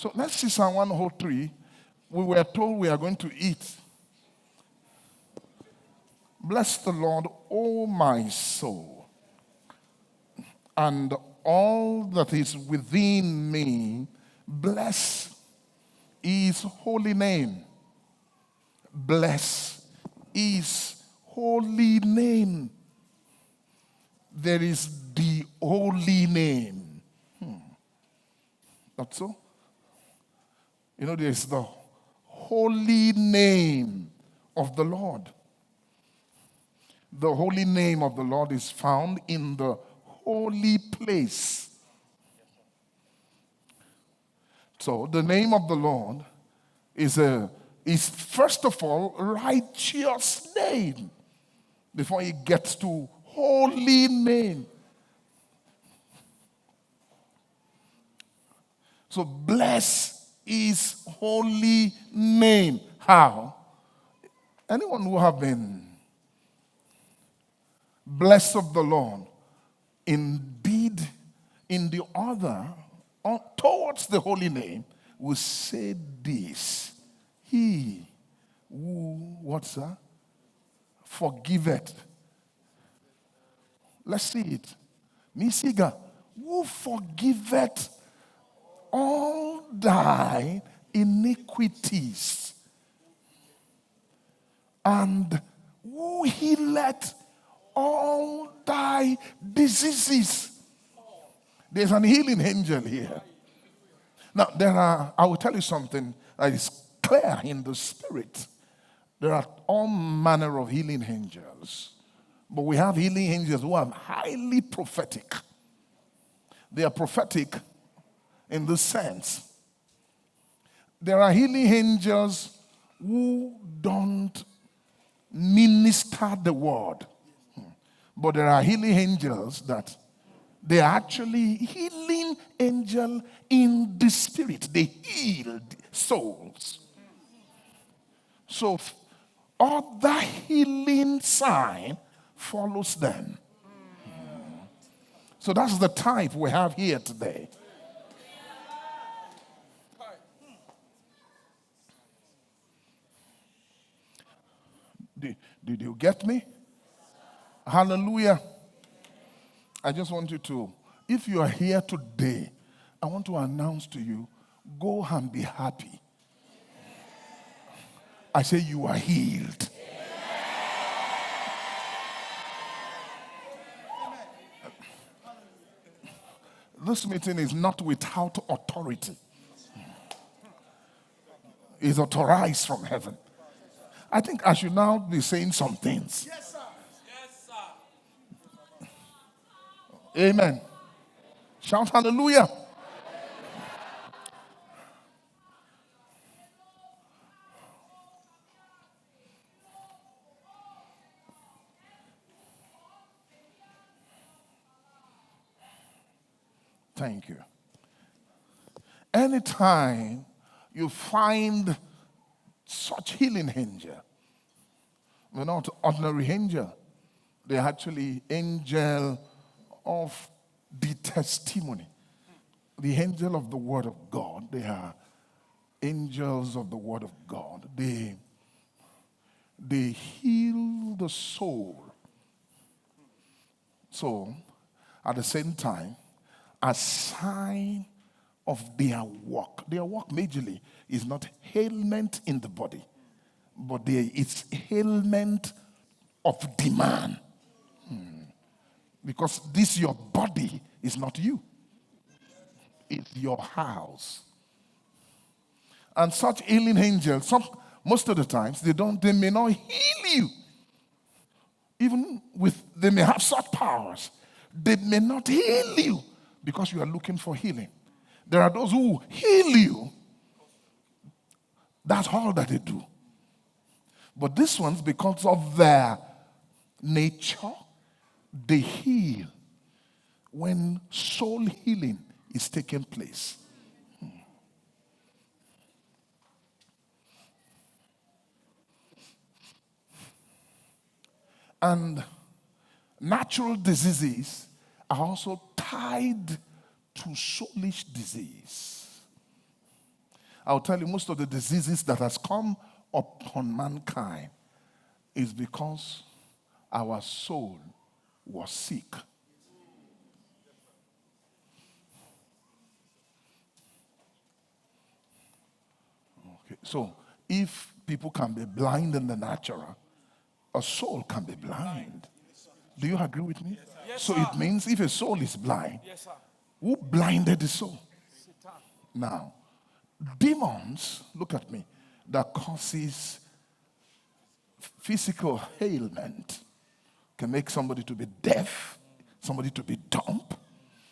So let's see Psalm 103. We were told we are going to eat. Bless the Lord, O my soul, and all that is within me. Bless his holy name. Bless his holy name. There is the holy name. That's so? You know, there's the holy name of the Lord. The holy name of the Lord is found in the holy place. So the name of the Lord is first of all righteous name before it gets to holy name. So bless his holy name. How? Anyone who have been blessed of the Lord, indeed in the order towards the holy name, will say this: He who, what's that? Forgiveth. Let's see it. Misiga, who forgiveth all thy iniquities, and who healeth all thy diseases. There's an healing angel here. Now, I will tell you something that is clear in the spirit. There are all manner of healing angels. But we have healing angels who are highly prophetic. They are prophetic in this sense. There are healing angels who don't minister the word. But there are healing angels that they are actually healing angel in the spirit. They heal souls. So all that healing sign follows them. So that's the type we have here today. Did you get me? Hallelujah. I just want you to, if you are here today, I want to announce to you, go and be happy. I say you are healed. This meeting is not without authority. It's authorized from heaven. I think I should now be saying some things. Yes, sir. Yes, sir. Amen. Shout hallelujah. Thank you. Anytime you find such healing angel, they're not ordinary angel. They're actually angel of the testimony. The angel of the word of God. They are angels of the word of God. They heal the soul. So, at the same time, a sign of their work. Their work majorly is not ailment in the body, but it's ailment of demand. Because this your body is not you. It's your house. And such healing angels, most of the times, they may not heal you. Even they may have such powers. They may not heal you because you are looking for healing. There are those who heal you. That's all that they do. But these ones, because of their nature, they heal when soul healing is taking place. And natural diseases are also tied to soulish disease. I'll tell you, most of the diseases that has come upon mankind is because our soul was sick. Okay, so if people can be blind in the natural, a soul can be blind. Do you agree with me? Yes, so sir. it means if a soul is blind, Yes, sir. who blinded the soul? Satan. Now, demons, look at me, that causes physical ailment can make somebody to be deaf, somebody to be dumb.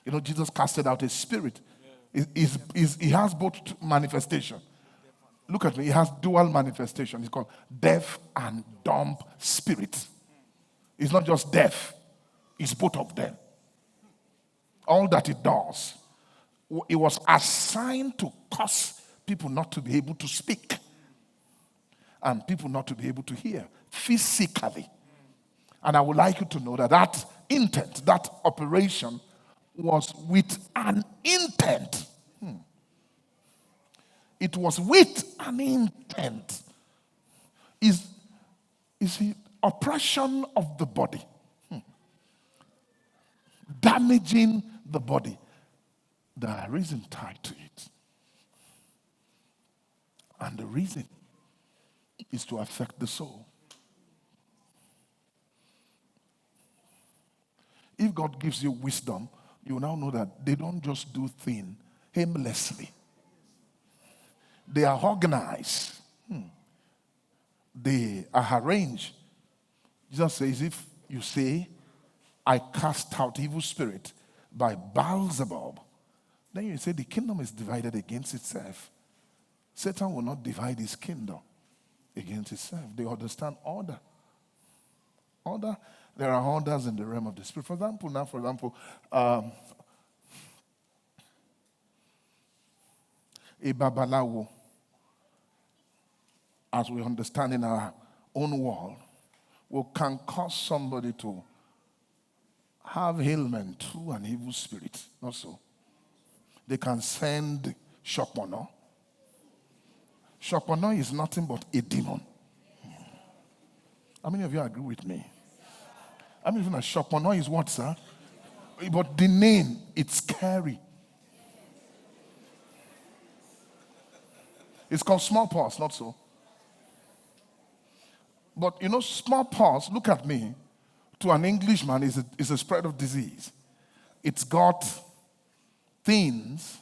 You know, Jesus casted out a spirit. He has both manifestation. Look at me, he has dual manifestation. It's called deaf and dumb spirit. It's not just deaf, it's both of them. All that it does, it was assigned to cause people not to be able to speak and people not to be able to hear physically. And I would like you to know that that intent, that operation was with an intent. It was with an intent. Is the oppression of the body, damaging the body. There are reasons tied to it. And the reason is to affect the soul. If God gives you wisdom, you now know that they don't just do things aimlessly. They are organized. They are arranged. Jesus says, if you say, I cast out evil spirit by Beelzebub, then you say the kingdom is divided against itself. Satan will not divide his kingdom against itself. They understand order. Order. There are orders in the realm of the spirit. For example, a babalawo, as we understand in our own world, can cause somebody to have ailment through an evil spirit. Not so. They can send shopono. Shopono is nothing but a demon. How many of you agree with me? I mean, shopono is what, sir? But the name, it's scary. It's called smallpox, not so. But you know, smallpox, look at me, to an Englishman is a spread of disease. It's got things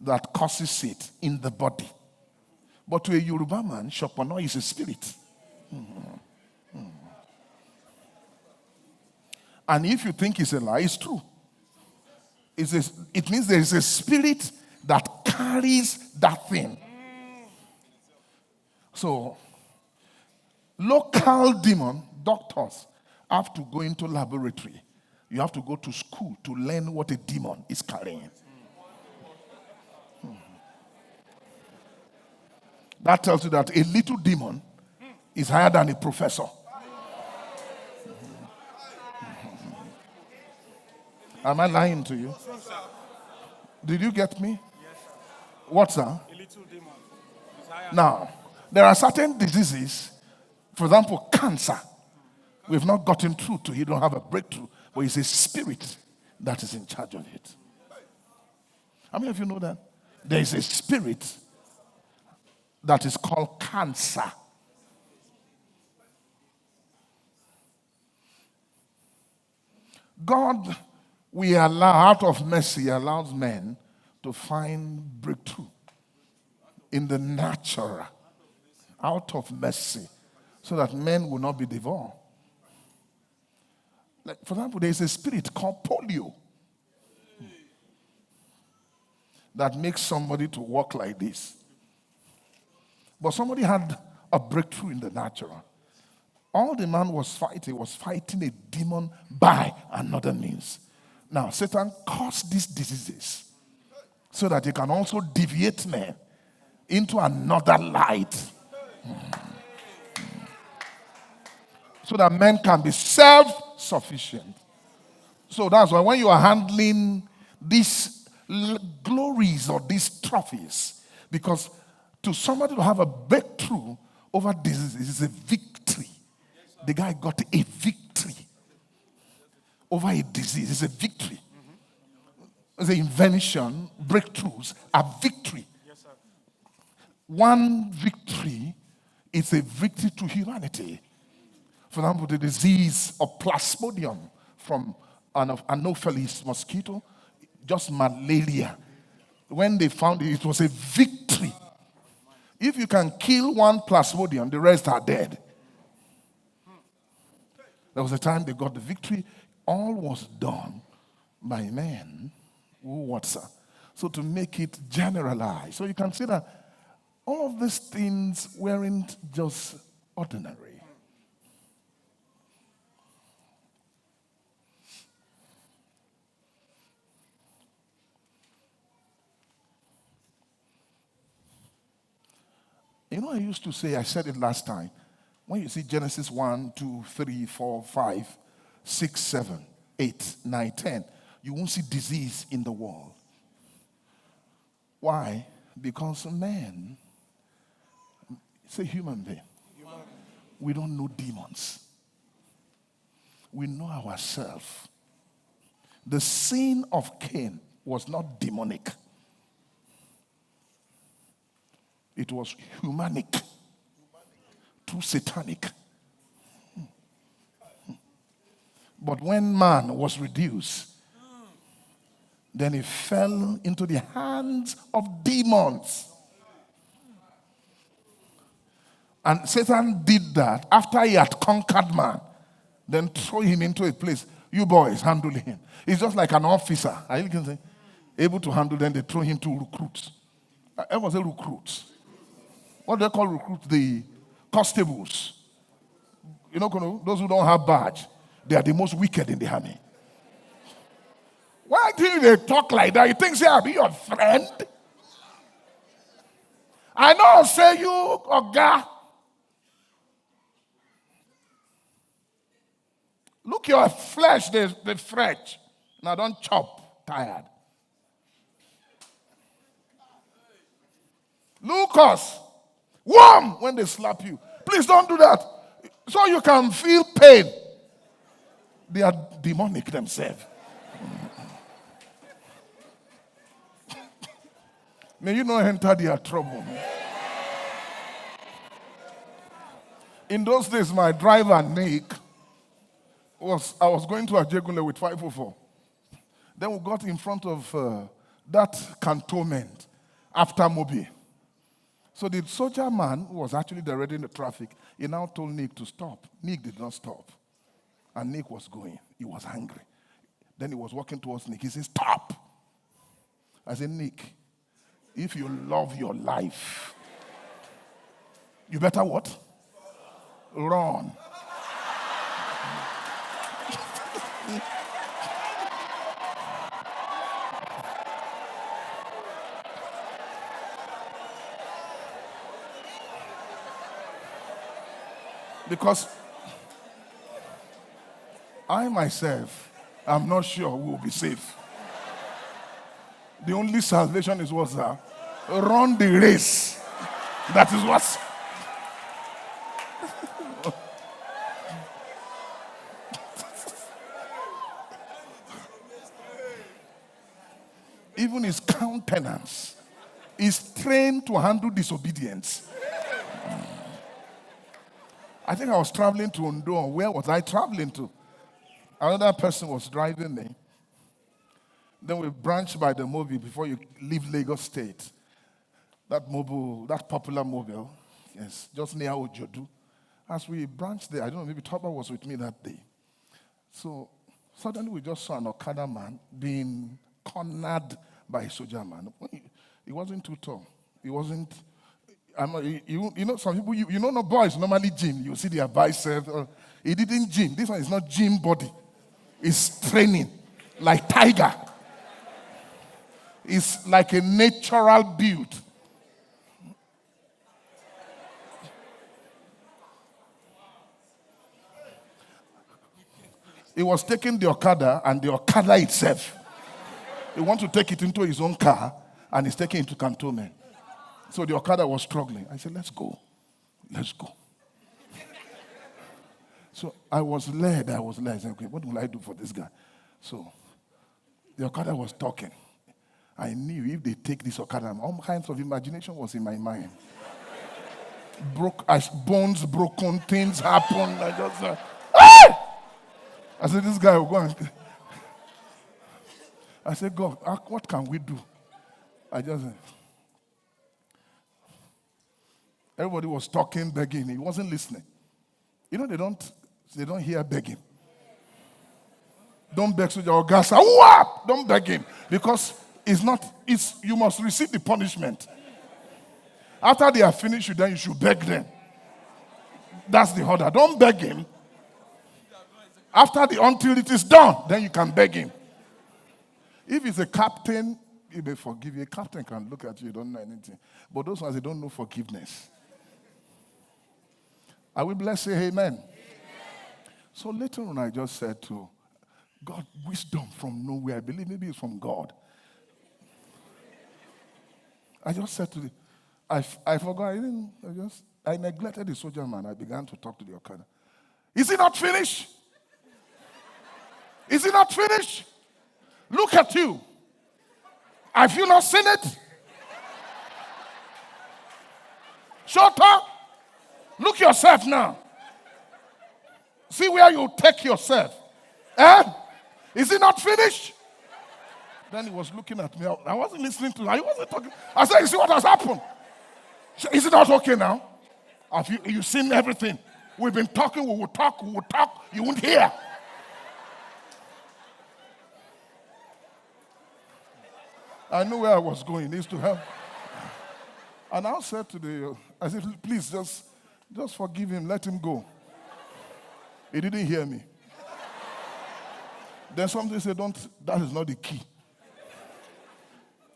that causes it in the body. But to a Yoruba man, shopono is a spirit. And if you think it's a lie, it's true. It means there is a spirit that carries that thing. So, local demon doctors have to go into laboratory. You have to go to school to learn what a demon is carrying. That tells you that a little demon is higher than a professor. Am I lying to you? Did you get me? What's that? A little demon. Now, there are certain diseases, for example, cancer. We've not gotten through to it, you don't have a breakthrough, but it's a spirit that is in charge of it. How many of you know that? There is a spirit that is called cancer. God, we allow, out of mercy, allows men to find breakthrough in the natural, out of mercy, so that men will not be devoured. Like, for example, there is a spirit called polio that makes somebody to walk like this. But somebody had a breakthrough in the natural. All the man was fighting a demon by another means. Now, Satan caused these diseases so that he can also deviate men into another light. So that men can be self-sufficient. So that's why when you are handling these glories or these trophies, Because to somebody to have a breakthrough over disease is a victory. The guy got a victory over a disease. It's a victory. The invention, breakthroughs are victory. One victory is a victory to humanity. For example, the disease of Plasmodium from an Anopheles mosquito, just malaria. When they found it, it was a victory. If you can kill one Plasmodium, the rest are dead. There was a time they got the victory. All was done by men so to make it generalized. So you can see that all of these things weren't just ordinary. You know, I used to say, I said it last time, when you see Genesis 1, 2, 3, 4, 5, 6, 7, 8, 9, 10, you won't see disease in the world. Why? Because man, it's a human being. We don't know demons. We know ourselves. The sin of Cain was not demonic. It was humanic, too satanic. But when man was reduced, then he fell into the hands of demons. And Satan did that after he had conquered man. Then throw him into a place. You boys, handle him. It's just like an officer. Are you can say, able to handle them, they throw him to recruits. I was a recruit. What do they call recruits? The constables. You know, those who don't have badge, they are the most wicked in the army. Why do they talk like that? You think I'll be your friend? I know, say you, Oga. Look, your flesh, they stretch. Now don't chop, tired. Lucas, warm when they slap you. Please don't do that. So you can feel pain. They are demonic themselves. May you not enter their trouble. In those days, my driver, Nick, I was going to Ajegule with 504. Then we got in front of that cantonment after Mobi. So the soldier man who was actually directing the traffic, he now told Nick to stop. Nick did not stop. And Nick was going. He was angry. Then he was walking towards Nick. He said, stop. I said, Nick, if you love your life, you better what? Run. Because I myself am not sure we will be safe. The only salvation is what's that? Run the race. That is what's. Even his countenance is trained to handle disobedience. I think I was traveling to Ondo. Where was I traveling to? Another person was driving me. Then we branched by the mobile before you leave Lagos State. That popular mobile, yes, just near Ojodu. As we branched there, I don't know, maybe Toba was with me that day. So suddenly we just saw an Okada man being cornered by a soldier man. He wasn't too tall. He wasn't. You know, some people, you know, no boys normally gym. You see their biceps. He didn't gym. This one is not gym body. It's training, like tiger. It's like a natural build. He was taking the Okada and the Okada itself. He wants to take it into his own car and he's taking it to cantonment. So the Okada was struggling. I said, let's go. Let's go. So I was led. I said, okay, what will I do for this guy? So the Okada was talking. I knew if they take this Okada, all kinds of imagination was in my mind. Bones broken, things happened. I just said, hey! I said, this guy will go and... I said, God, what can we do? I just said, everybody was talking, begging. He wasn't listening. You know, they don't hear begging. Don't beg soldier or gas. Don't beg him. Because you must receive the punishment. After they are finished, then you should beg them. That's the order. Don't beg him. Until it is done, then you can beg him. If he's a captain, he may forgive you. A captain can look at you, you don't know anything. But those ones, they don't know forgiveness. I will bless, say amen. Amen. So later on, I just said to God, wisdom from nowhere. I believe maybe it's from God. I just said to I forgot. I neglected the soldier man. I began to talk to the Okada. Is he not finished? Is he not finished? Look at you. Have you not seen it? Shut up. Look yourself now. See where you take yourself. Is it not finished? Then he was looking at me. I wasn't listening to him. I wasn't talking. I said, you see what has happened? Is it not okay now? Have you seen everything? We've been talking, we will talk. You won't hear. I knew where I was going. It's to help. And I said to I said, please just forgive him, let him go. He didn't hear me. Then somebody said, that is not the key.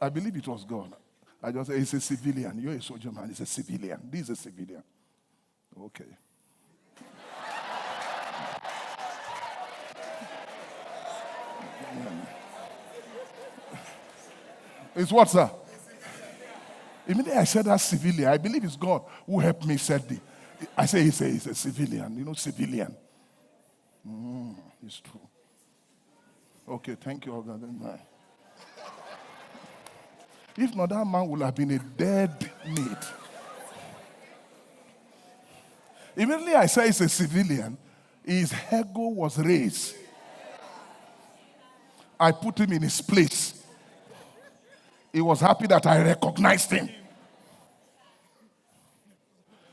I believe it was God. I just said, he's a civilian. You're a soldier man, he's a civilian. This is a civilian. Okay. It's what, sir? Immediately I said that civilian. I believe it's God who helped me said it. I say he's a civilian. You know, civilian. It's true. Okay, thank you, God. If not, that man would have been a dead meat. Immediately I say he's a civilian, his ego was raised. I put him in his place. He was happy that I recognized him.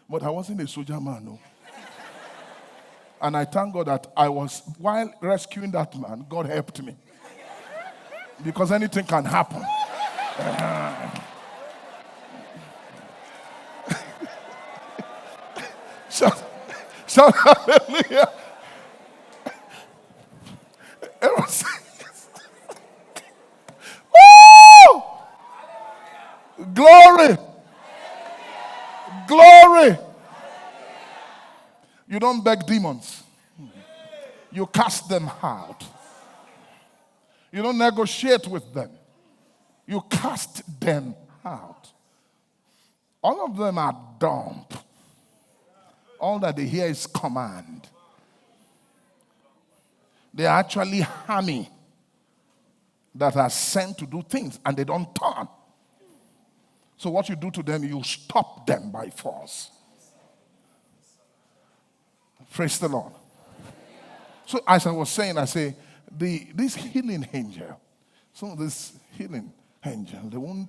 But I wasn't a soldier man, no. And I thank God that while rescuing that man, God helped me. Because anything can happen. Shout hallelujah. Woo! Glory. Glory. You don't beg demons. You cast them out. You don't negotiate with them. You cast them out. All of them are dumb. All that they hear is command. They are actually army that are sent to do things and they don't turn. So what you do to them, you stop them by force. Praise the Lord. So as I was saying, I say, this healing angel, some of this healing angel,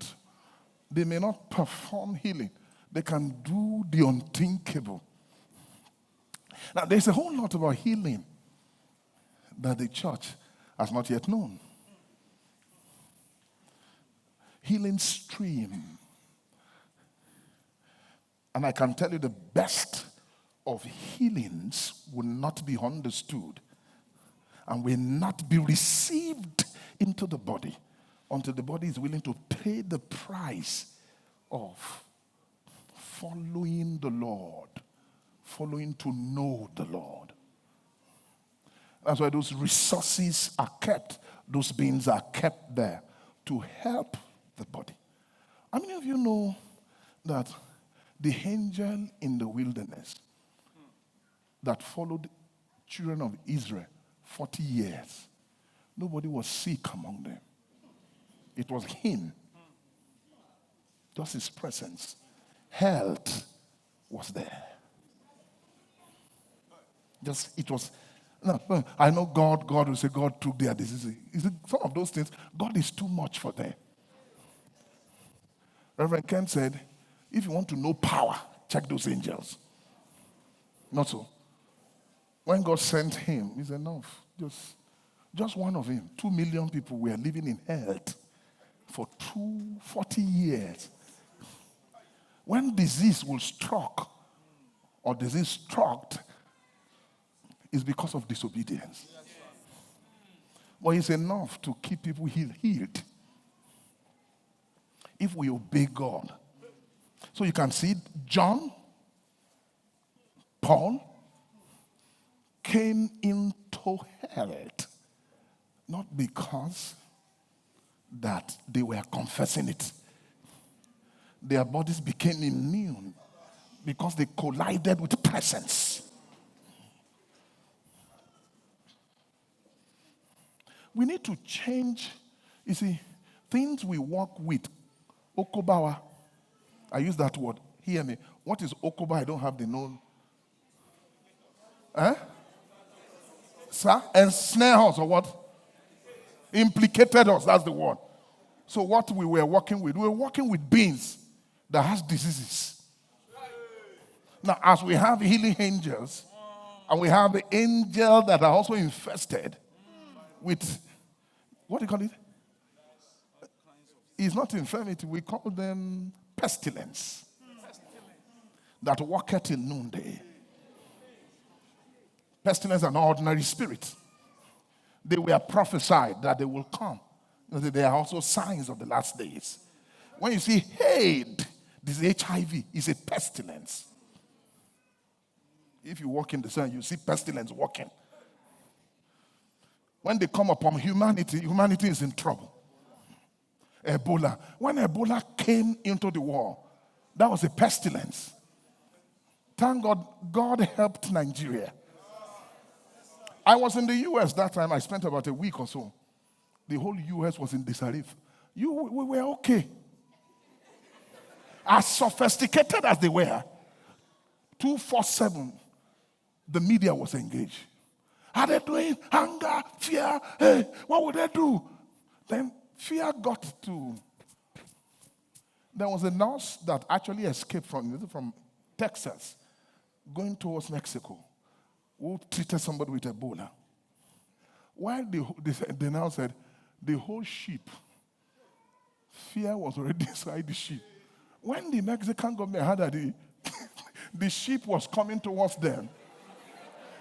they may not perform healing. They can do the unthinkable. Now, there's a whole lot about healing that the church has not yet known. Healing stream. And I can tell you the best of healings will not be understood and will not be received into the body until the body is willing to pay the price of following the Lord, following to know the Lord. That's why those resources are kept, those beings are kept there to help the body. How many of you know that the angel in the wilderness that followed children of Israel 40 years, nobody was sick among them. It was him. Just his presence. Health was there. It was. No, I know God will say God took their diseases. Some of those things, God is too much for them. Reverend Ken said, if you want to know power, check those angels. Not so. When God sent him, he said, no, just one of him. 2 million people were living in health for 40 years. When disease will struck, or disease struck, is because of disobedience. But it's enough to keep people healed if we obey God. So you can see John, Paul, came into health, not because that they were confessing it. Their bodies became immune because they collided with presence. We need to change, you see, things we work with. Okobawa, I use that word. Hear me. What is Okoba? I don't have the known. Sir? Ensnare us or what? Implicated us, that's the word. So what we were working with beings that has diseases. Now, as we have healing angels, and we have the angels that are also infested with, what do you call it? It's not infirmity, we call them pestilence. That walketh in noonday. Pestilence are an ordinary spirit. They were prophesied that they will come. They are also signs of the last days. When you see AIDS, this HIV is a pestilence. If you walk in the sun, you see pestilence walking. When they come upon humanity, humanity is in trouble. Ebola. When Ebola came into the world, that was a pestilence. Thank God, God helped Nigeria. I was in the U.S. that time. I spent about a week or so. The whole U.S. was in disarray. We were okay. As sophisticated as they were, 247, the media was engaged. Are they doing hunger, fear? Hey, what would they do? Then fear got to. There was a nurse that actually escaped from Texas, going towards Mexico, who treated somebody with Ebola. While they now said, the whole ship, fear was already inside the ship. When the Mexican government heard that the ship was coming towards them,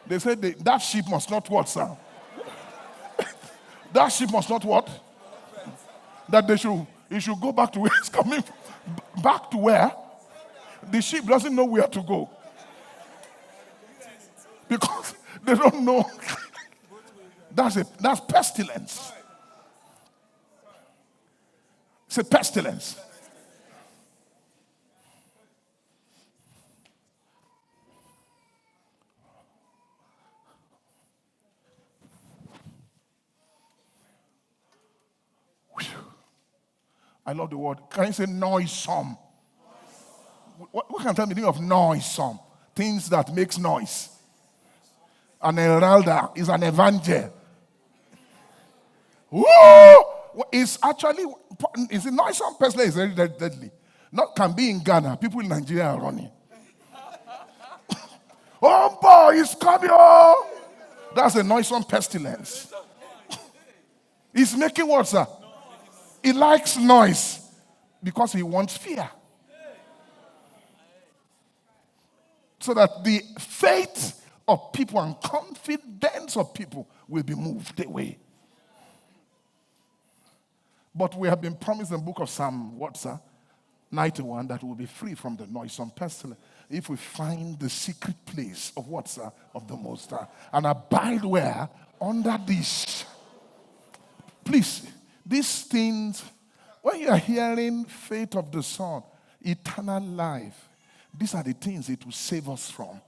they said that ship must not what, sir? That ship must not what? That it should go back to where it's coming from. Back to where? The ship doesn't know where to go. Because they don't know. That's pestilence. It's a pestilence. I love the word. Can you say noisome? What can tell me the meaning of noisome? Things that makes noise. An heralder is an evangel. Woo! It's actually, it's a noisome person is very deadly. Not can be in Ghana. People in Nigeria are running. Oh boy, it's coming. Oh! That's a noisome pestilence. He's making what, sir? He likes noise because he wants fear. So that the faith of people and confidence of people will be moved away. But we have been promised in the book of Psalm, 91, that we'll be free from the noisome pestilence if we find the secret place of of the Most High and abide where? Under this. Please, these things, when you are hearing faith of the Son, eternal life. These are the things it will save us from.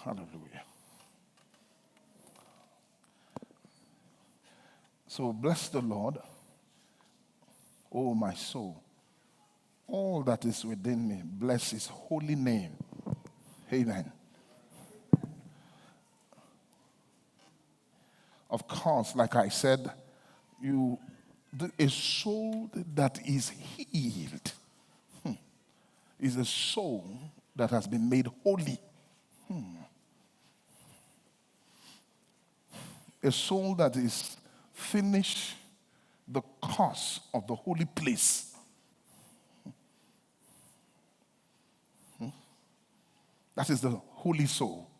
Hallelujah. So bless the Lord, oh my soul. All that is within me, bless his holy name. Amen. Of course, like I said, a soul that is healed is a soul that has been made holy. A soul that is finished the course of the holy place. That is the holy soul.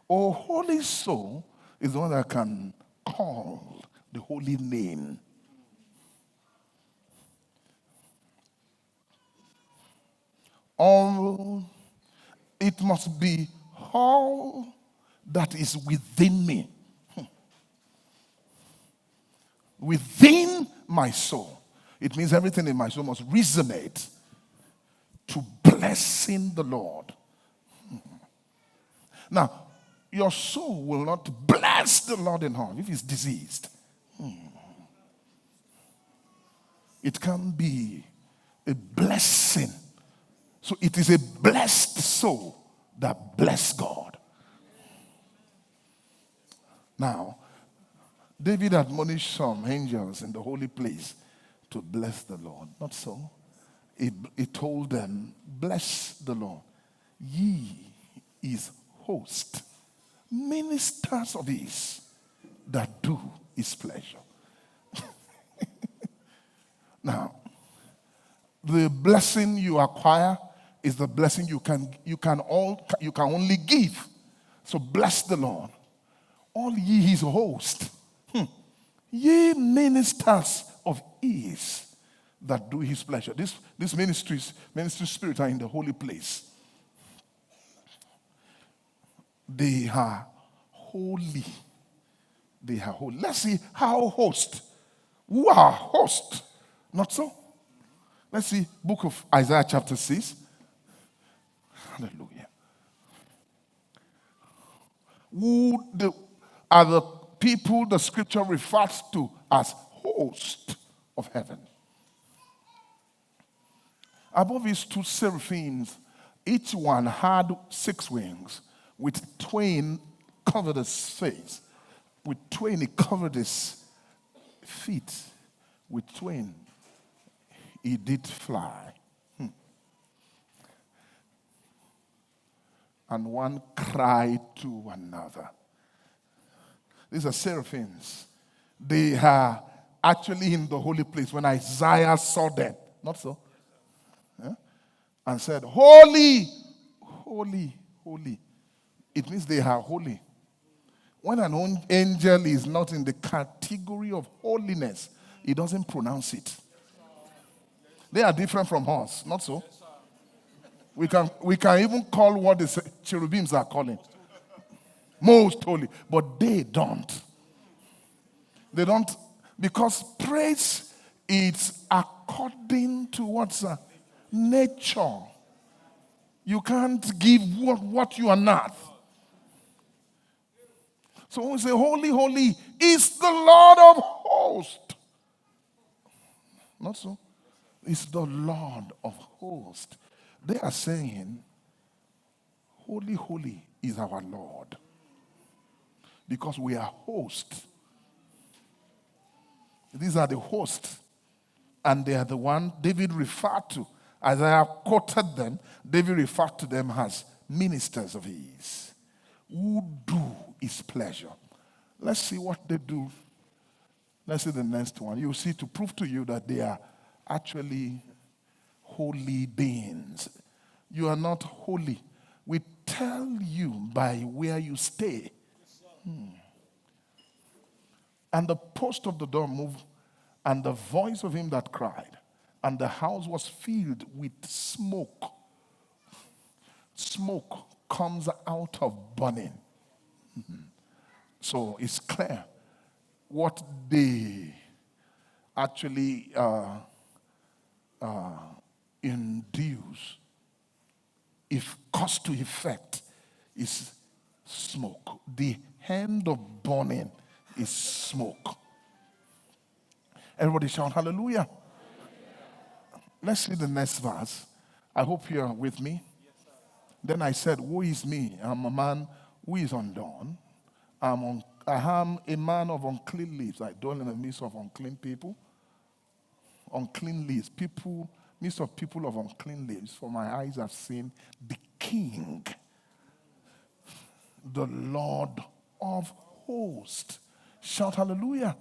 Oh, holy soul is the one that can call the holy name. All, it must be all that is within me. Within my soul. It means everything in my soul must resonate to blessing the Lord. Now, your soul will not bless the Lord in all if it's diseased. It can be a blessing. So it is a blessed soul that bless God. Now, David admonished some angels in the holy place to bless the Lord. Not so. He told them, bless the Lord. Ye is host, ministers of his that do his pleasure. Now, the blessing you acquire is the blessing you can only give. So bless the Lord. All ye his host, ye ministers of his that do his pleasure. These ministry spirit are in the holy place. They are holy. They are holy. Let's see how host. Who are host? Not so? Let's see book of Isaiah chapter 6. Hallelujah. Who are the people the scripture refers to as host of heaven? Above his two seraphims, each one had 6 wings. With twain covered his face. With twain he covered his feet. With twain he did fly. And one cried to another. These are seraphims. They are actually in the holy place when Isaiah saw them. Not so? Yeah? And said, holy, holy, holy. It means they are holy. When an angel is not in the category of holiness, he doesn't pronounce it. They are different from us, not so? We can even call what the cherubims are calling most holy, but they don't. They don't, because praise is according to what's nature. You can't give what you are not. So when we say holy, holy is the Lord of hosts. Not so. It's the Lord of hosts. They are saying, holy, holy is our Lord. Because we are hosts. These are the hosts. And they are the one David referred to. As I have quoted them, David referred to them as ministers of his, who do his pleasure. Let's see what they do. Let's see the next one. You'll see, to prove to you that they are actually holy beings. You are not holy. We tell you by where you stay. And the post of the door moved, and the voice of him that cried, and the house was filled with smoke. Smoke comes out of burning. So it's clear. what they actually induce, if cause to effect, is smoke. The hand of burning is smoke. Everybody shout hallelujah. Let's see the next verse. I hope you're with me. Then I said, woe is me. I'm a man who is undone. I am a man of unclean lips. I dwell in the midst of unclean people. Unclean lips. People, midst of people of unclean lips. For my eyes have seen the King, the Lord of hosts. Shout hallelujah.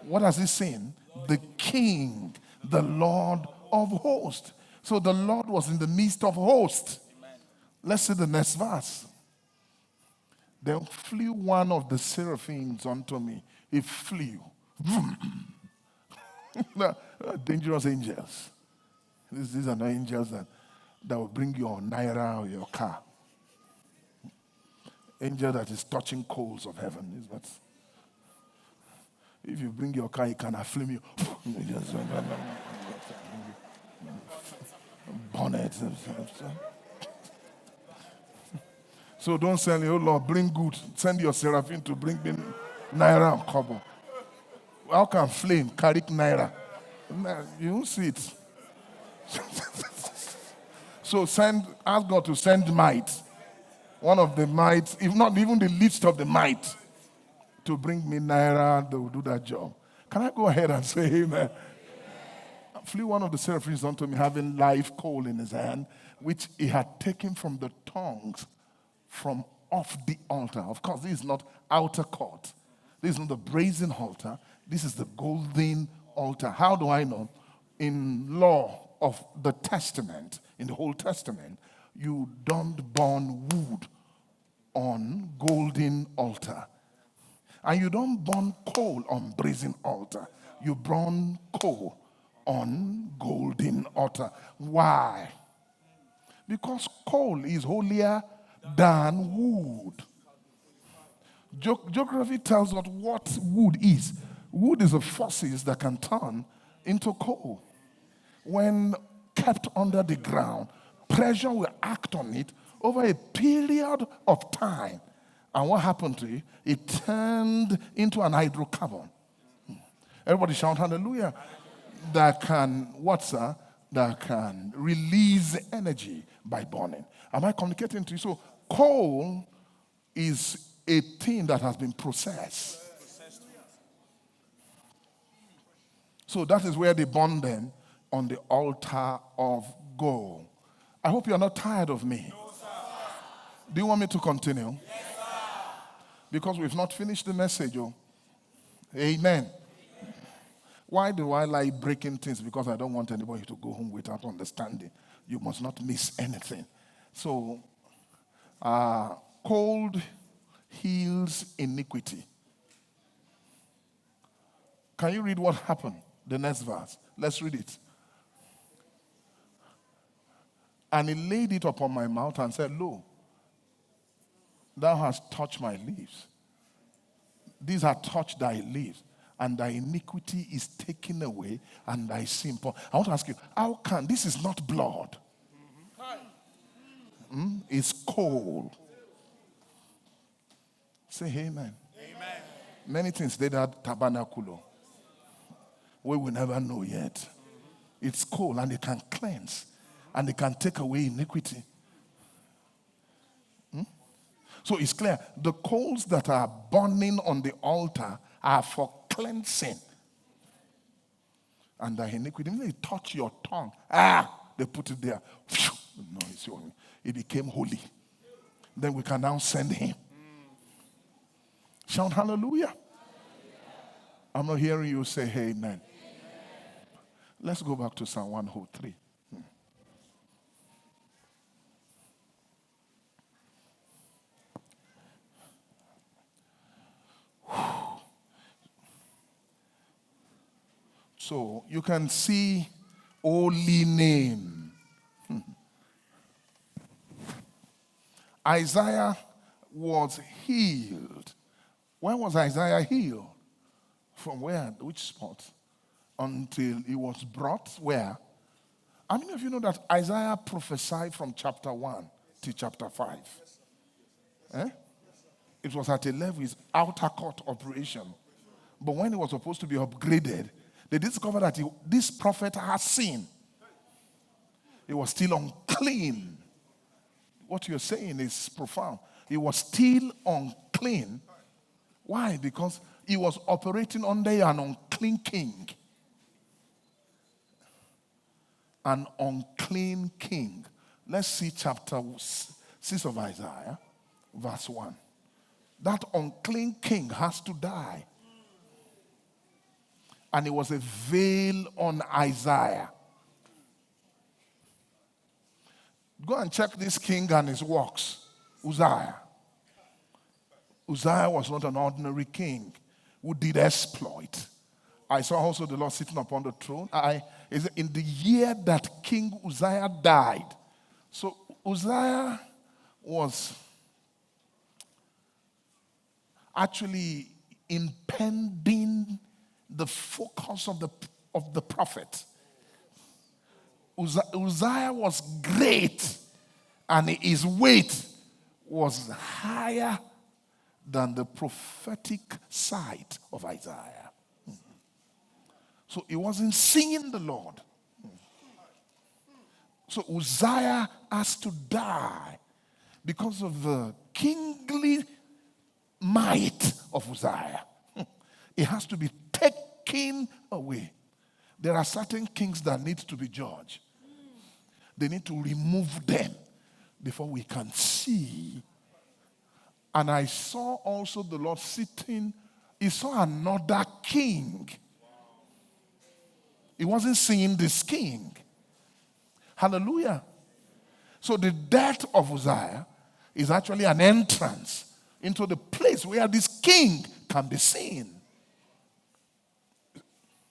What does he say? The King, the Lord of hosts. So the Lord was in the midst of hosts. Let's see the next verse. Then flew one of the seraphims unto me. He flew. Dangerous angels. These are not angels that will bring your naira or your car. Angel that is touching coals of heaven. Is what. If you bring your car, he can flame you. Bonnet. So don't send me, oh Lord, bring good. Send your seraphim to bring me naira and kobo. How can flame carry naira? You won't see it. So ask God to send might. One of the might, if not even the least of the might, to bring me naira, they will do that job. Can I go ahead and say amen? Flew one of the seraphims unto me, having live coal in his hand, which he had taken from the tongues from off the altar. Of course, this is not outer court. This is not the brazen altar. This is the golden altar. How do I know? In law of the Testament, in the Old Testament, you don't burn wood on golden altar. And you don't burn coal on brazen altar. You burn coal on golden altar. Why? Because coal is holier than wood. Geography tells us what wood is. Wood is a forces that can turn into coal. When kept under the ground, pressure will act on it over a period of time. And what happened to it? It turned into an hydrocarbon. Everybody shout hallelujah. That can, that can release energy by burning. Am I communicating to you? So coal is a thing that has been processed. So that is where they burn them, on the altar of gold. I hope you're not tired of me. No, sir. Do you want me to continue? Yes, sir. Because we've not finished the message. Oh. Amen. Why do I like breaking things? Because I don't want anybody to go home without understanding. You must not miss anything. So, cold heals iniquity. Can you read what happened? The next verse. Let's read it. And he laid it upon my mouth and said, Lo, thou hast touched my lips. These have touched thy lips, and thy iniquity is taken away, and thy sin. I want to ask you, how can, this is not blood. It's cold. Say amen. Amen. Many things they that tabernacle. We will never know yet. It's cold, and it can cleanse, and it can take away iniquity. So it's clear. The coals that are burning on the altar are for cleansing. And the iniquity, when they touch your tongue, they put it there. No, it became holy. Then we can now send him. Shout hallelujah. I'm not hearing you say amen. Let's go back to Psalm 103. So you can see holy name. Isaiah was healed. When was Isaiah healed? From where? Which spot? Until he was brought where? How many of you know that Isaiah prophesied from chapter 1 to chapter 5? Eh? It was at a level, his outer court operation. But when he was supposed to be upgraded, they discovered that this prophet has sinned. He was still unclean. What you're saying is profound. He was still unclean. Why? Because he was operating under an unclean king. An unclean king. Let's see chapter 6 of Isaiah, verse 1. That unclean king has to die. And it was a veil on Isaiah. Go and check this king and his works. Uzziah. Uzziah was not an ordinary king who did exploit. I saw also the Lord sitting upon the throne. In the year that King Uzziah died. So Uzziah was actually impending the focus of the prophet. Uzziah was great, and his weight was higher than the prophetic sight of Isaiah. So he wasn't seeing the Lord. So Uzziah has to die because of the kingly might of Uzziah. It has to be taken away. There are certain kings that need to be judged. They need to remove them before we can see. And I saw also the Lord sitting. He saw another king. He wasn't seeing this king. Hallelujah. So the death of Uzziah is actually an entrance into the place where this king can be seen.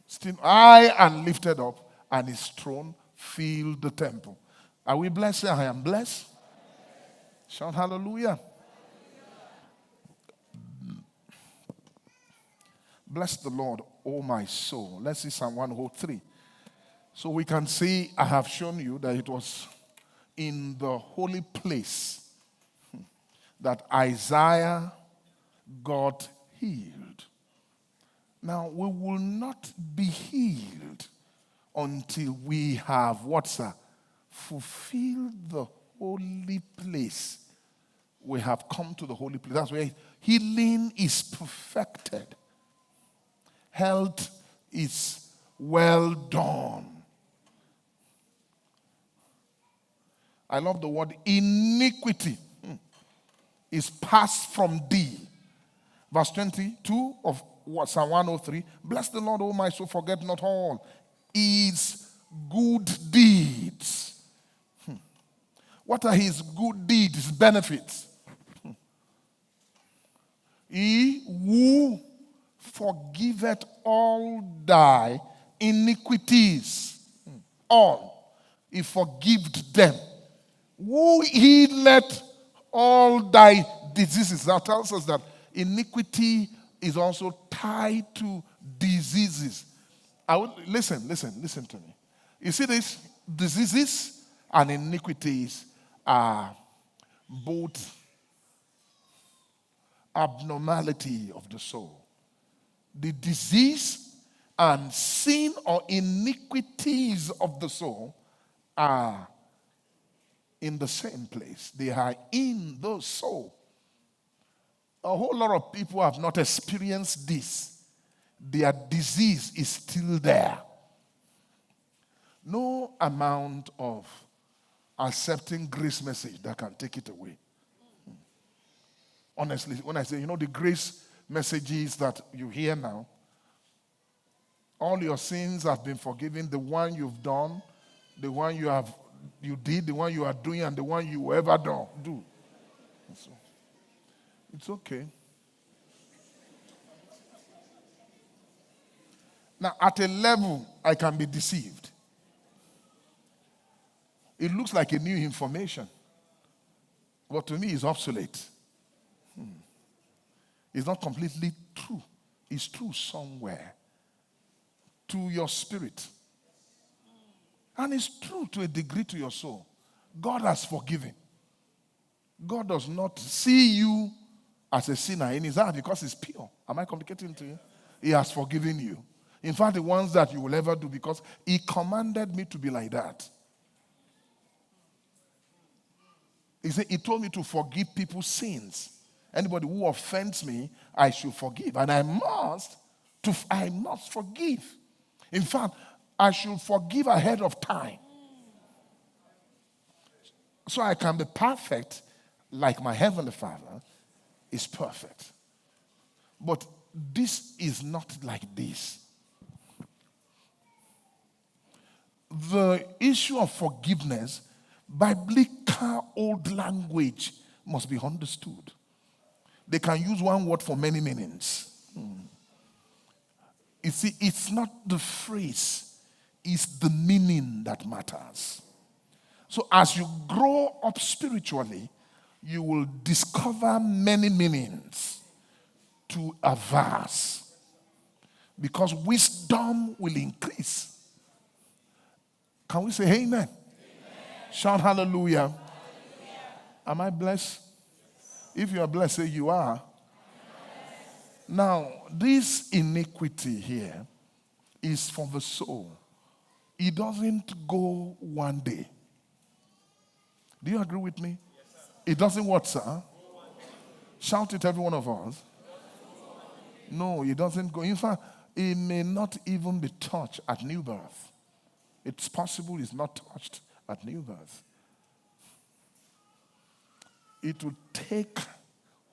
Still high and lifted up, and his throne filled the temple. Are we blessed? I am blessed. Shout hallelujah. Bless the Lord, O my soul. Let's see Psalm 103. So we can see, I have shown you that it was in the holy place that Isaiah got healed. Now, we will not be healed until we have fulfilled the holy place. We have come to the holy place. That's where healing is perfected. Health is well done. I love the word iniquity is passed from thee. Verse 22 of Psalm 103. Bless the Lord, O my soul, forget not all his good deeds. What are his good deeds, his benefits? He who forgiveth all thy iniquities. All. He forgived them. Who healeth all thy diseases. That tells us that iniquity is also tied to diseases. Listen to me. You see this? Diseases and iniquities are both abnormality of the soul. The disease and sin or iniquities of the soul are in the same place. They are in the soul. A whole lot of people have not experienced this. Their disease is still there. No amount of accepting grace message that can take it away. Honestly, when I say, the grace messages that you hear now, all your sins have been forgiven. The one you've done, the one you did, the one you are doing, and the one you will ever do. So, it's okay. Now, at a level, I can be deceived. It looks like a new information, but to me, it's obsolete. It's not completely true. is true somewhere to your spirit. And it's true to a degree to your soul. God has forgiven. God does not see you as a sinner in his heart because it's pure. Am I communicating to you? He has forgiven you. In fact, the ones that you will ever do, because he commanded me to be like that. He said, he told me to forgive people's sins. Anybody who offends me, I should forgive. And I must forgive. In fact, I should forgive ahead of time. So I can be perfect like my Heavenly Father is perfect. But this is not like this. The issue of forgiveness, biblical old language, must be understood. They can use one word for many meanings. You see, it's not the phrase, it's the meaning that matters. So as you grow up spiritually, you will discover many meanings to a verse. Because wisdom will increase. Can we say amen? Amen. Shout hallelujah. Hallelujah. Am I blessed? If you are blessed, say you are. Now, this iniquity here is for the soul. It doesn't go one day. Do you agree with me? Yes, it doesn't what, sir? Shout it, every one of us. No, it doesn't go. In fact, it may not even be touched at new birth. It's possible it's not touched at new birth. It will take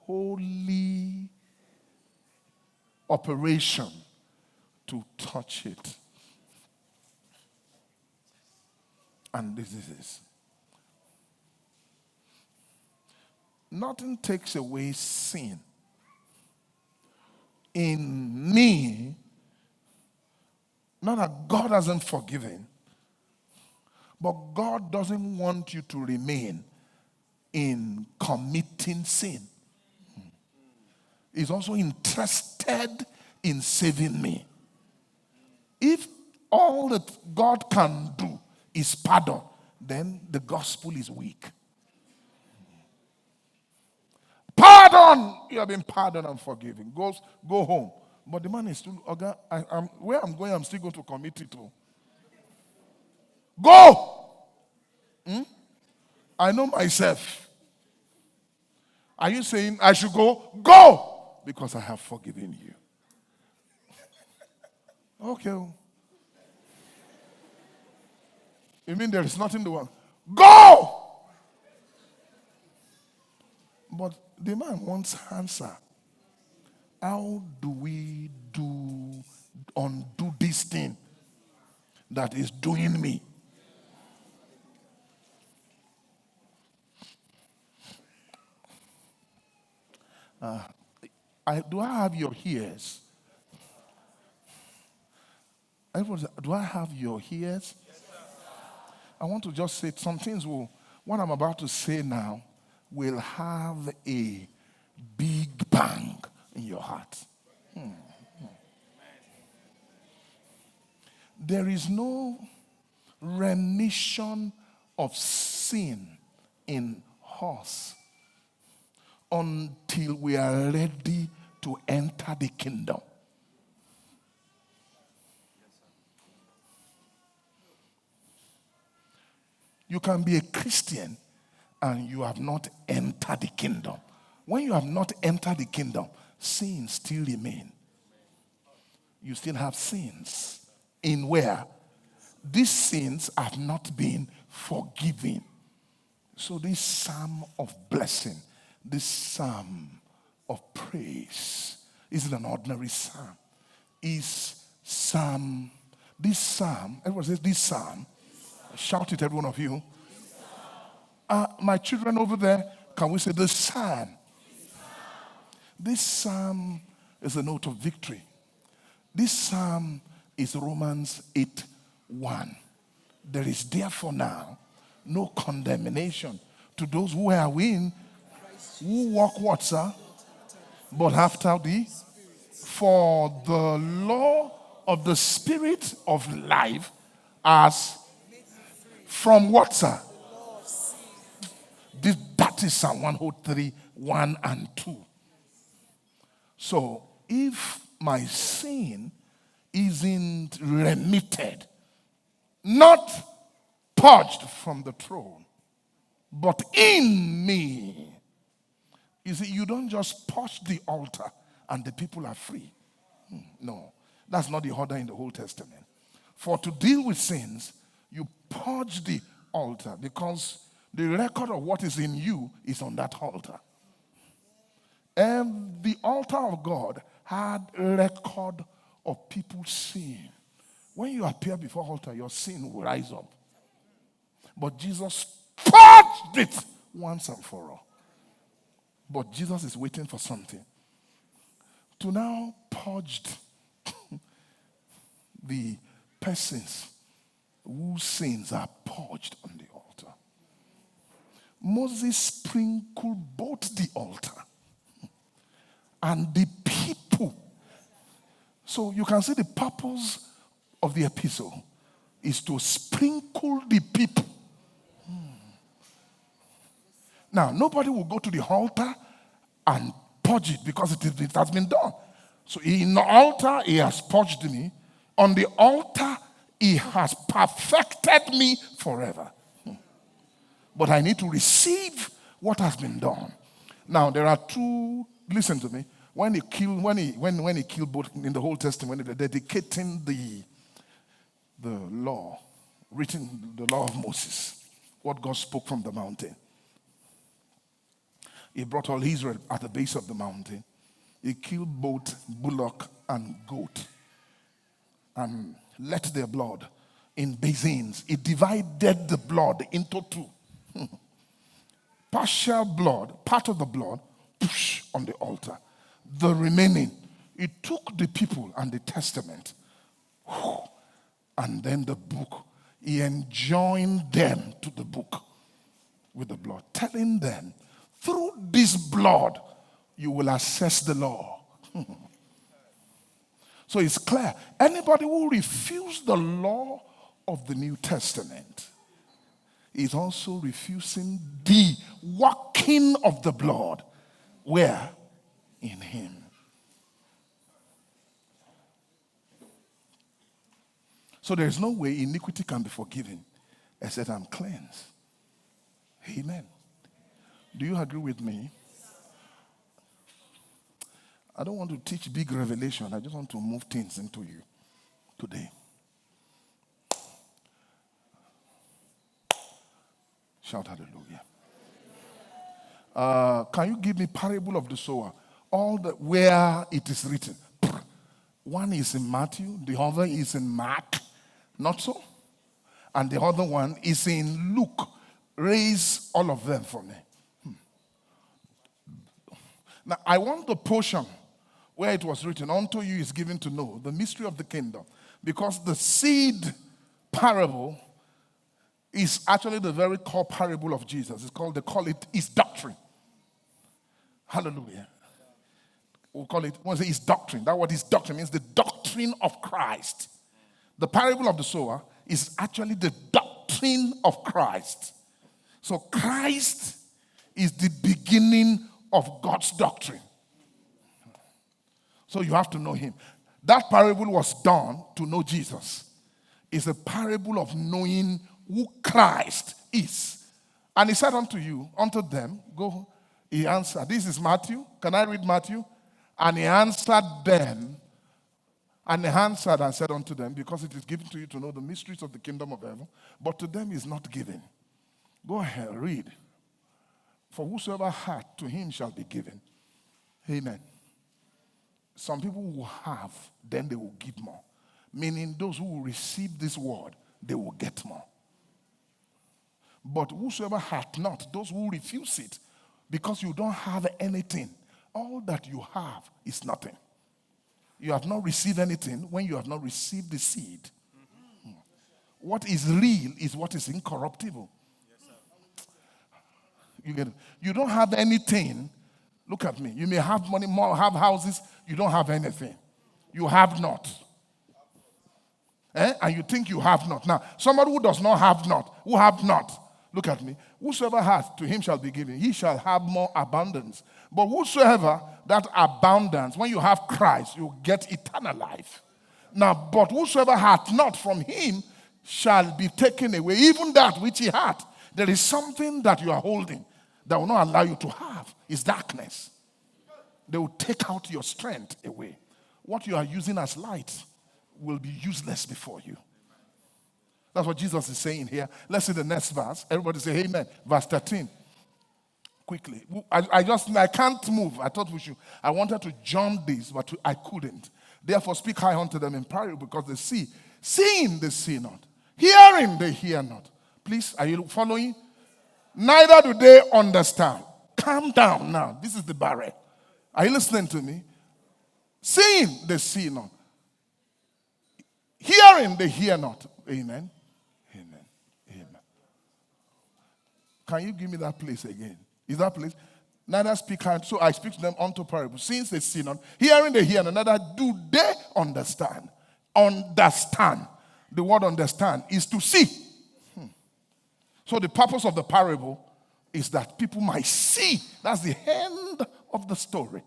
holy operation to touch it. And this is this. Nothing takes away sin. In me, not that God hasn't forgiven, but God doesn't want you to remain in committing sin. He's also interested in saving me. If all that God can do is pardon, then the gospel is weak. Pardon! You have been pardoned and forgiven. Go home. But the man is still, where I'm going, I'm still going to commit it to. Go! I know myself. Are you saying I should go? Go! Because I have forgiven you. Okay. You mean there is nothing to want? Go! But the man wants answer. How do we undo this thing that is doing me? Do I have your ears? Do I have your ears? I want to just say some things. What I'm about to say now will have a big bang in your heart. There is no remission of sin in us until we are ready to enter the kingdom. You can be a Christian and you have not entered the kingdom. When you have not entered the kingdom, sins still remain. You still have sins. In where? These sins have not been forgiven. So this psalm of blessing, this psalm of praise, isn't an ordinary psalm. This psalm, everyone says this psalm. Shout it, every one of you. My children over there, can we say this psalm? This psalm is a note of victory. This psalm is Romans 8:1. There is therefore now no condemnation to those who are in, who walk what, sir? But after the For the law of the Spirit of life as from what, sir? That is Psalm 103, 1 and 2. So if my sin isn't remitted, not purged from the throne, but in me. You see, you don't just purge the altar and the people are free. No, that's not the order in the Old Testament. For to deal with sins, you purge the altar because the record of what is in you is on that altar. And the altar of God had a record of people's sin. When you appear before altar, your sin will rise up. But Jesus purged it once and for all. But Jesus is waiting for something. To now purge the persons whose sins are purged on the altar. Moses sprinkled both the altar and the people. So you can see the purpose of the epistle is to sprinkle the people. Now, nobody will go to the altar and purge it because it has been done. So in the altar, he has purged me. On the altar, he has perfected me forever. But I need to receive what has been done. Now, there are two, listen to me. When he killed both in the Old Testament, when they were dedicating the law, written the law of Moses, what God spoke from the mountain. He brought all Israel at the base of the mountain. He killed both bullock and goat and let their blood in basins. He divided the blood into two. Partial blood, part of the blood, push on the altar. The remaining, he took the people and the testament, and then the book. He enjoined them to the book with the blood, telling them, through this blood, you will access the law. So it's clear. Anybody who refuses the law of the New Testament is also refusing the working of the blood. Where? In him. So there is no way iniquity can be forgiven except I'm cleansed. Amen. Do you agree with me? I don't want to teach big revelation. I just want to move things into you today. Shout hallelujah. Can you give me parable of the sower? Where it is written. One is in Matthew, the other is in Mark. Not so? And the other one is in Luke. Raise all of them for me. Now, I want the portion where it was written, unto you is given to know the mystery of the kingdom. Because the seed parable is actually the very core parable of Jesus. They call it his doctrine. Hallelujah. We'll call it, when we say his doctrine, that word his doctrine means the doctrine of Christ. The parable of the sower is actually the doctrine of Christ. So Christ is the beginning of God's doctrine. So you have to know him. That parable was done to know Jesus. It's a parable of knowing who Christ is. And he said unto them, go. He answered, this is Matthew. Can I read Matthew? And he answered them, and he answered and said unto them, because it is given to you to know the mysteries of the kingdom of heaven, but to them is not given. Go ahead, read. For whosoever hath, to him shall be given. Amen. Some people will have, then they will give more. Meaning those who will receive this word, they will get more. But whosoever hath not, those who refuse it, because you don't have anything, all that you have is nothing. You have not received anything when you have not received the seed. What is real is what is incorruptible. You get it? You don't have anything Look at me. You may have money, more, have houses, you don't have anything. You have not. And you think you have not. Now, somebody who does not have not, who have not, look at me. Whosoever has, to him shall be given. He shall have more abundance. But whosoever, that abundance, when you have Christ, you get eternal life. Now, but whosoever hath not, from him shall be taken away, even that which he hath. There is something that you are holding that will not allow you to have. Is darkness. They will take out your strength away. What you are using as light will be useless before you. That's what Jesus is saying here. Let's see the next verse. Everybody say amen. Verse 13. Quickly. I can't move. I wanted to jump this, but I couldn't. Therefore speak high unto them in parable, because they see. Seeing they see not. Hearing they hear not. Please, are you following? Neither do they understand. Calm down now. This is the barrier. Are you listening to me? Seeing they see not. Hearing they hear not. Amen. Amen. Amen. Can you give me that place again? Is that place? Neither speak hard, so I speak to them unto parables. Since they see not, hearing they hear not, neither do they understand. Understand. The word understand is to see. So the purpose of the parable is that people might see. That's the end of the story.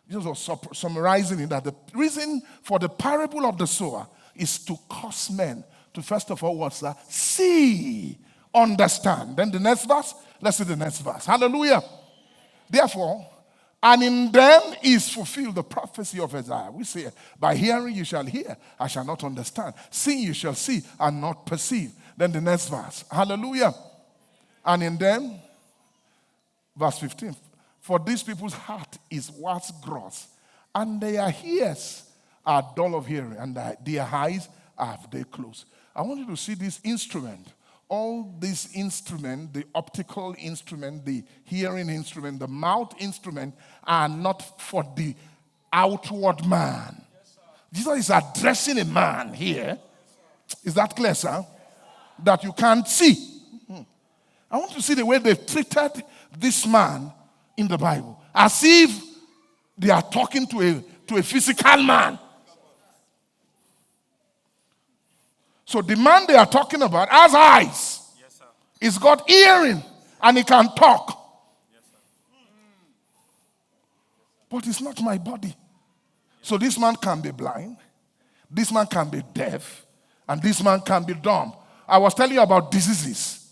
Jesus was summarizing it, that the reason for the parable of the sower is to cause men to, first of all, what's that? See, understand. Then the next verse, let's see the next verse. Hallelujah. Therefore, and in them is fulfilled the prophecy of Isaiah. We say, by hearing you shall hear, I shall not understand. Seeing you shall see and not perceive. Then the next verse. Hallelujah. And in them, verse 15, for these people's heart is wax gross, and their ears are dull of hearing, and their eyes have they closed. I want you to see this instrument. All this instrument, the optical instrument, the hearing instrument, the mouth instrument, are not for the outward man. Jesus is addressing a man here. Is that clear, sir? That you can't see. I want to see the way they treated this man in the Bible, as if they are talking to a physical man. So the man they are talking about has eyes. Yes, sir. He's got hearing and he can talk. Yes, sir. But it's not my body. So this man can be blind, this man can be deaf, and this man can be dumb. I was telling you about diseases.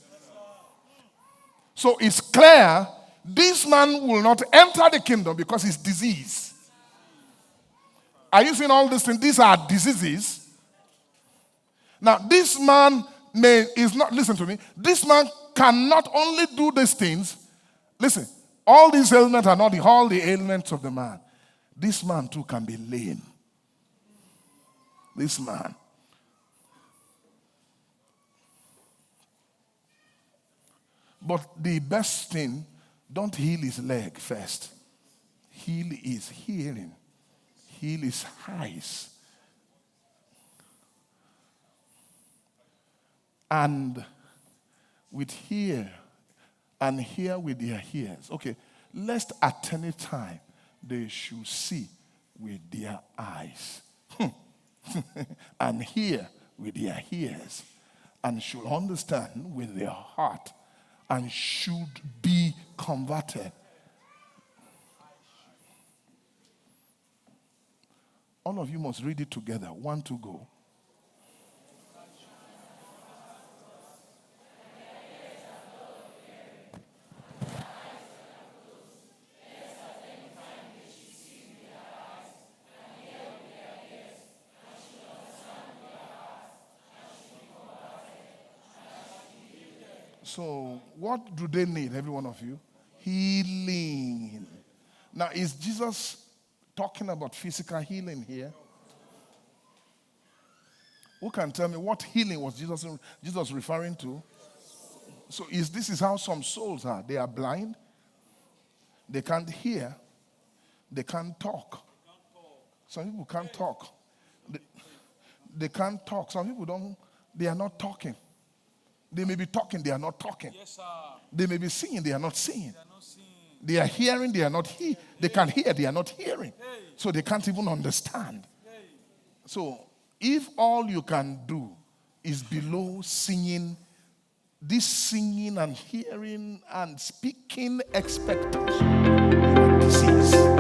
So it's clear this man will not enter the kingdom because he's diseased. Are you seeing all these things? These are diseases. Now, this man listen to me, this man can not only do these things, listen, all these ailments are not all the ailments of the man. This man too can be lame. This man. But the best thing, don't heal his leg first. Heal his hearing. Heal his eyes. And with hear, and hear with their ears. Okay, lest at any time they should see with their eyes. And hear with their ears. And should understand with their heart. And should be converted. All of you must read it together. 1, 2, go. So, what do they need, every one of you? Healing. Now, is Jesus talking about physical healing here? Who can tell me what healing was Jesus referring to? So, this is how some souls are. They are blind. They can't hear. They can't talk. Some people can't talk. They can't talk. Some people they are not talking. They may be talking, they are not talking. Yes, sir. They may be singing, they are not singing. They are hearing, they are not hearing. They can hear, they are not hearing. So they can't even understand. So if all you can do is below singing, this singing and hearing and speaking expectation, you are diseased.